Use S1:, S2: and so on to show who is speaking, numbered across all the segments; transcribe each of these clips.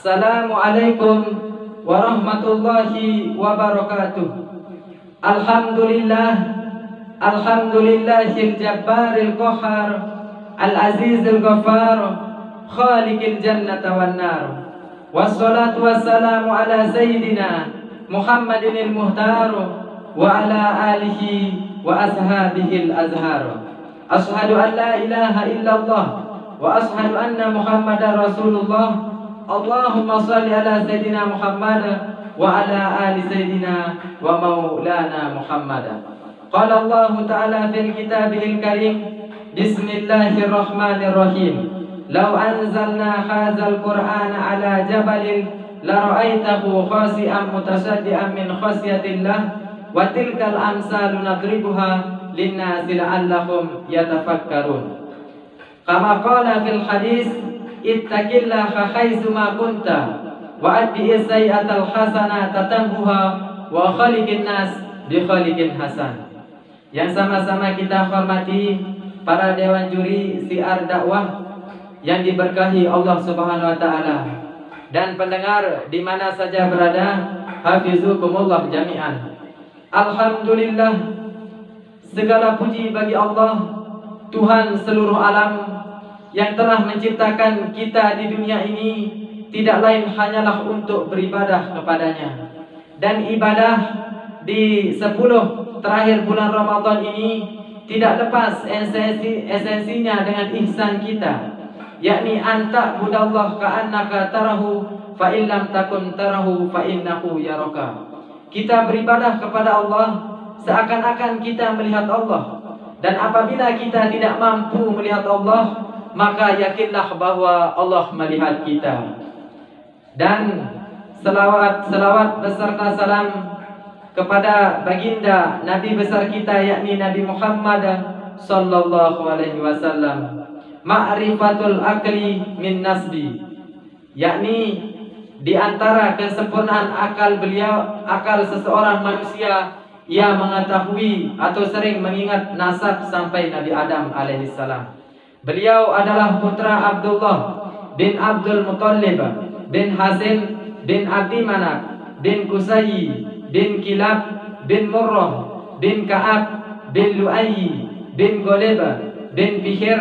S1: Assalamualaikum warahmatullahi wabarakatuh. Alhamdulillahil jabbaril qahhar, al-azizil ghaffar, khaliqil jannata wan nar. Wassalatu wassalamu ala sayyidina Muhammadinil muhtar wa ala alihi wa ashabihil azhar. Ashhadu an la ilaha illallah wa ashhadu anna Muhammadar Rasulullah. Allahumma salli ala sayyidina Muhammad wa ala ali sayyidina wa maulana Muhammad. Qala Allah ta'ala fil kitabihil karim, bismillahirrahmanirrahim. Law anzalna hadzal qur'ana ala jabalin la ra'aitahu khashi'an mutasaddian min khasyatillah wa tilkal amsalu nadribuha linnasi la'allahum yatafakkarun. Kama qala fil hadis, ittaqillaha haitsu ma kunta wa addi sayyi'atal hasanata tamhuha wa khaliqin nas bi khaliqin hasan. Yang sama-sama kita hormati para dewan juri siar dakwah yang diberkahi Allah Subhanahu wa taala, dan pendengar di mana saja berada, hafizukumullah jami'an. Alhamdulillah, segala puji bagi Allah, Tuhan seluruh alam, yang telah menciptakan kita di dunia ini tidak lain hanyalah untuk beribadah kepadanya. Dan ibadah di 10 terakhir bulan Ramadan ini tidak lepas esensinya dengan ihsan kita, yakni anta budallah ka'annaka tarahu fa illam takun tarahu fa innahu yaraka. Kita beribadah kepada Allah seakan-akan kita melihat Allah, dan apabila kita tidak mampu melihat Allah, maka yakinlah bahwa Allah melihat kita. Dan selawat beserta salam kepada baginda Nabi besar kita, yakni Nabi Muhammad sallallahu alaihi wasallam. Ma'rifatul akli min nasbi, yakni di antara kesempurnaan akal beliau, akal seseorang manusia, ia mengetahui atau sering mengingat nasab sampai Nabi Adam alaihissalam. Beliau adalah putra Abdullah bin Abdul Muttalib bin Hasim bin Abdi Manaf bin Qusay bin Kilab bin Murrah bin Ka'ab bin Lu'ayy bin Ghalib bin Fihr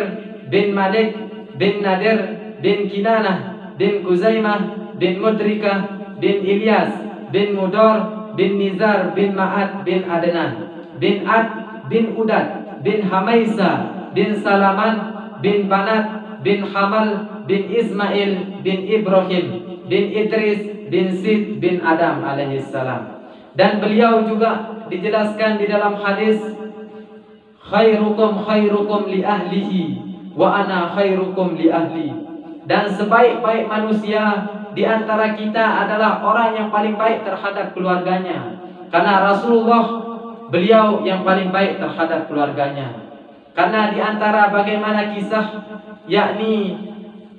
S1: bin Malik bin Nadir bin Kinanah bin Kuzaimah bin Mudrikah bin Ilyas bin Mudar bin Nizar bin Ma'ad bin Adnan bin Ad bin Udad bin Hamaisa bin Salaman bin Banat bin Hamal bin Ismail bin Ibrahim bin Idris bin Sid bin Adam alaihissalam. Dan beliau juga dijelaskan di dalam hadis, khairukum khairukum li ahlihi wa ana khairukum li ahli. Dan sebaik-baik manusia di antara kita adalah orang yang paling baik terhadap keluarganya, karena Rasulullah beliau yang paling baik terhadap keluarganya. Karena di antara bagaimana kisah, yakni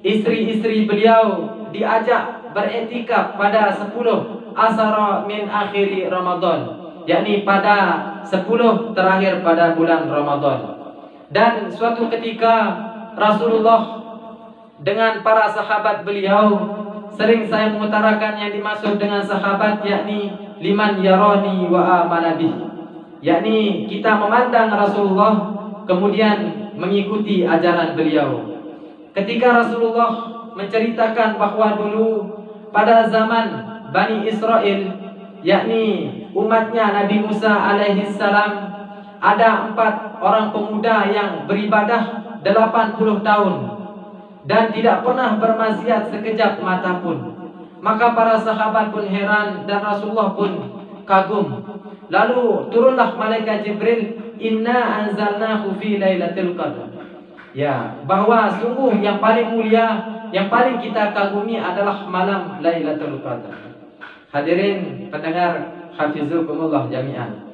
S1: istri-istri beliau diajak beretikaf pada 10 asara min akhiri Ramadan, yakni pada 10 terakhir pada bulan Ramadan. Dan suatu ketika Rasulullah dengan para sahabat beliau, sering saya mengutarakan yang dimaksud dengan sahabat, yakni liman yarani wa amana bih, yakni kita memandang Rasulullah kemudian mengikuti ajaran beliau. Ketika Rasulullah menceritakan bahwa dulu pada zaman Bani Israel, yakni umatnya Nabi Musa alaihissalam, ada 4 orang pemuda yang beribadah 80 tahun dan tidak pernah bermaksiat sekejap mata pun. Maka para sahabat pun heran dan Rasulullah pun kagum. Lalu turunlah malaikat Jibril, inna anzalnahu fi lailatul qadar, ya, bahwa sungguh yang paling mulia, yang paling kita kagumi adalah malam Lailatul Qadar. Hadirin pendengar, hafizukumullah jami'an.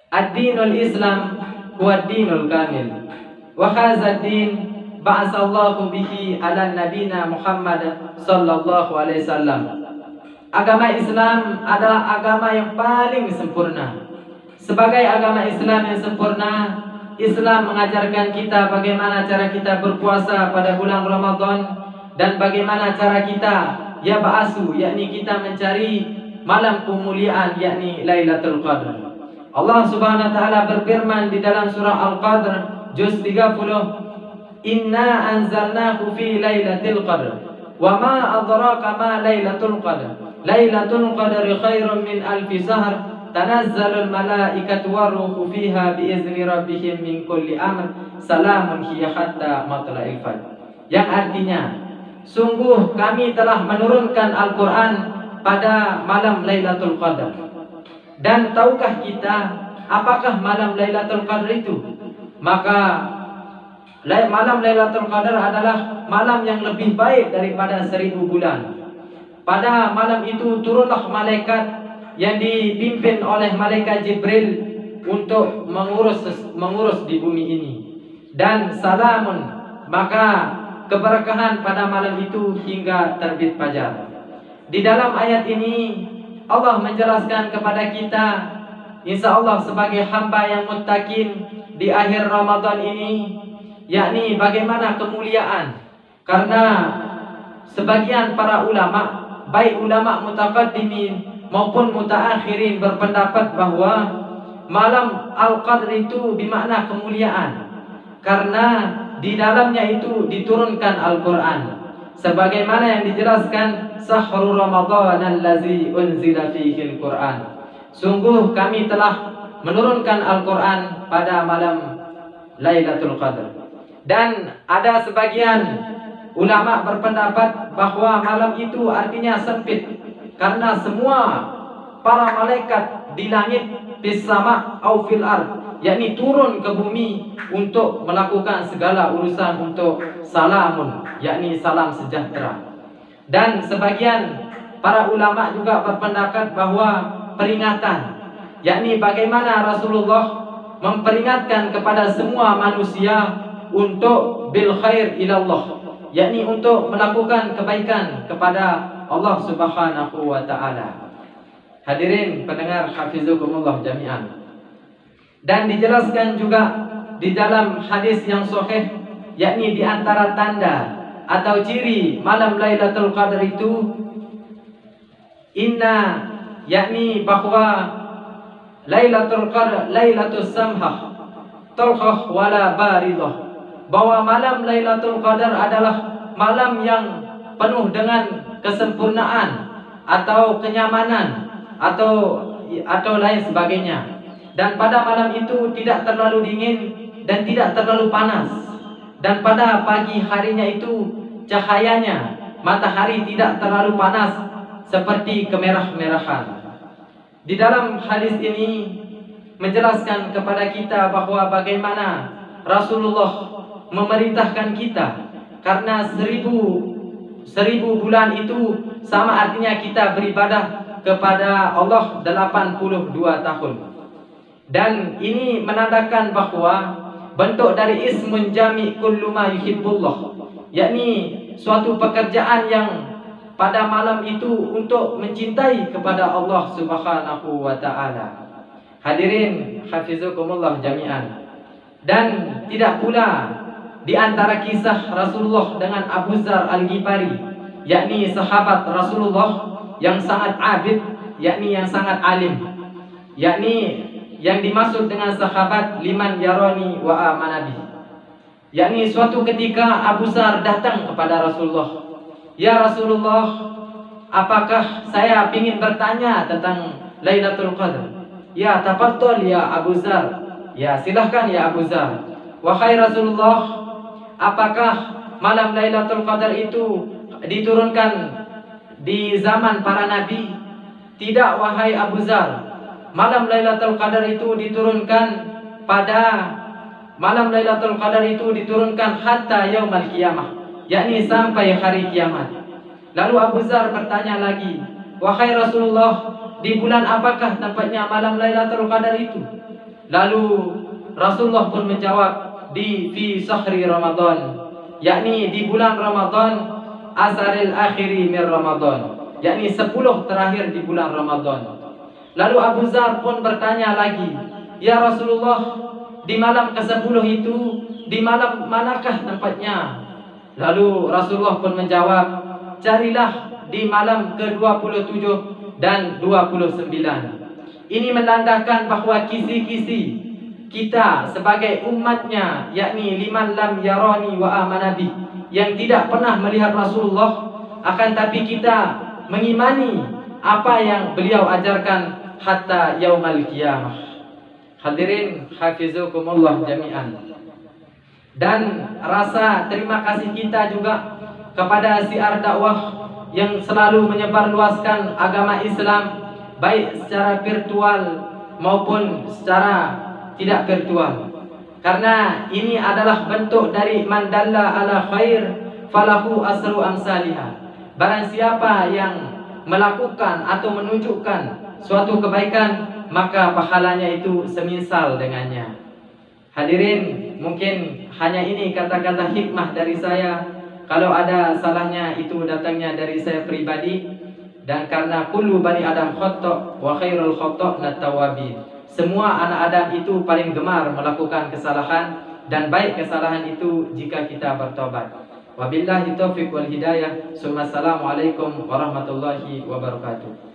S1: Ad-dinul Islam huwa ad-dinul kamil, wa hadza ad-din ba'atsallahu bihi ala nabiyina Muhammad sallallahu alaihi wasallam. Agama Islam adalah agama yang paling sempurna. Sebagai agama Islam yang sempurna, Islam mengajarkan kita bagaimana cara kita berpuasa pada bulan Ramadan, dan bagaimana cara kita yab'asu, yakni kita mencari malam kemuliaan, yakni Lailatul Qadar. Allah Subhanahu wa taala berfirman di dalam surah Al-Qadr juz 30, "Inna anzalnahu fi Lailatul Qadar wa ma adraka ma Lailatul Qadar. Lailatul Qadri khairun min alfi syahr. Tanazzalul malaikatu waruhu fiha biizni rabbihim min kulli amr. Salamun hiya hatta matla'il fajr." Yang artinya, sungguh kami telah menurunkan Al-Quran pada malam Lailatul Qadar. Dan tahukah kita apakah malam Lailatul Qadar itu? Maka malam Lailatul Qadar adalah malam yang lebih baik daripada 1000 bulan. Pada malam itu turunlah malaikat yang dipimpin oleh malaikat Jibril untuk mengurus di bumi ini. Dan salamun, maka keberkahan pada malam itu hingga terbit fajar. Di dalam ayat ini Allah menjelaskan kepada kita, insya Allah sebagai hamba yang muttaqin di akhir Ramadan ini, yakni bagaimana kemuliaan. Karena sebagian para ulama, baik ulama mutaqaddimin maupun mutaakhirin, berpendapat bahwa malam Al-Qadr itu bermakna kemuliaan, karena di dalamnya itu diturunkan Al-Quran, sebagaimana yang dijelaskan, Sahrul Ramadan allazi unzila fihi Al-Quran. Sungguh kami telah menurunkan Al-Quran pada malam Lailatul Qadar. Dan ada sebagian ulama berpendapat bahwa malam itu artinya sempit, karena semua para malaikat di langit, fis sama au fil ard, yakni turun ke bumi untuk melakukan segala urusan untuk salamun, yakni salam sejahtera. Dan sebagian para ulama juga berpendapat bahwa peringatan, yakni bagaimana Rasulullah memperingatkan kepada semua manusia untuk bil khair ilallah, yakni untuk melakukan kebaikan kepada Allah Subhanahu wa taala. Hadirin pendengar hafizukumullah jami'an. Dan dijelaskan juga di dalam hadis yang sahih, yakni di antara tanda atau ciri malam Lailatul Qadar itu, inna, yakni bahwa Lailatul Qadar Lailatul Samhah Talhah wala baridah, bahwa malam Lailatul Qadar adalah malam yang penuh dengan kesempurnaan atau kenyamanan atau lain sebagainya. Dan pada malam itu tidak terlalu dingin dan tidak terlalu panas. Dan pada pagi harinya itu cahayanya matahari tidak terlalu panas seperti kemerah-merahan. Di dalam hadis ini menjelaskan kepada kita bahwa bagaimana Rasulullah memerintahkan kita, karena 1000 bulan itu sama artinya kita beribadah kepada Allah 82 tahun. Dan ini menandakan bahwa bentuk dari ismun jami' kullu ma yuhibbullah, yakni suatu pekerjaan yang pada malam itu untuk mencintai kepada Allah Subhanahu wa taala. Hadirin hafizukumullah jami'an. Dan tidak pula di antara kisah Rasulullah dengan Abu Dzar Al-Ghifari, yakni sahabat Rasulullah yang sangat abid, yakni yang sangat alim, yakni yang dimaksud dengan sahabat liman yarani wa amanabi, yakni suatu ketika Abu Dzar datang kepada Rasulullah, "Ya Rasulullah, apakah saya ingin bertanya tentang Lailatul Qadar?" "Ya, tafadhol ya Abu Dzar." "Ya, silahkan ya Abu Dzar." "Wahai Rasulullah, apakah malam Lailatul Qadar itu diturunkan di zaman para nabi?" "Tidak wahai Abu Dzar. Malam Lailatul Qadar itu diturunkan hatta yaumul qiyamah, yakni sampai hari kiamat." Lalu Abu Dzar bertanya lagi, "Wahai Rasulullah, di bulan apakah tempatnya malam Lailatul Qadar itu?" Lalu Rasulullah pun menjawab, fi sahri Ramadan, yakni di bulan Ramadan, asaril akhiri min Ramadan, yakni 10 terakhir di bulan Ramadan. Lalu Abu Dzar pun bertanya lagi, "Ya Rasulullah, di malam ke-10 itu di malam manakah tempatnya?" Lalu Rasulullah pun menjawab, "Carilah di malam ke-27 dan 29. Ini menandakan bahawa kisi-kisi kita sebagai umatnya, yakni liman lam yarani wa amanabi, yang tidak pernah melihat Rasulullah, akan tapi kita mengimani apa yang beliau ajarkan hatta yaumal qiyamah. Hadirin hafizukumullah jami'an. Dan rasa terima kasih kita juga kepada siar dakwah yang selalu menyebarluaskan agama Islam, baik secara virtual maupun secara tidak virtual. Karena ini adalah bentuk dari man dalla ala khair falahu asru amsalihah. Barang siapa yang melakukan atau menunjukkan suatu kebaikan, maka pahalanya itu semisal dengannya. Hadirin, mungkin hanya ini kata-kata hikmah dari saya. Kalau ada salahnya itu datangnya dari saya pribadi. Dan karena kullu bani adam khata' wa khairul khata'na tawabin. Semua anak Adam itu paling gemar melakukan kesalahan, dan baik kesalahan itu jika kita bertobat. Wabillahi taufiq wal hidayah. Assalamualaikum warahmatullahi wabarakatuh.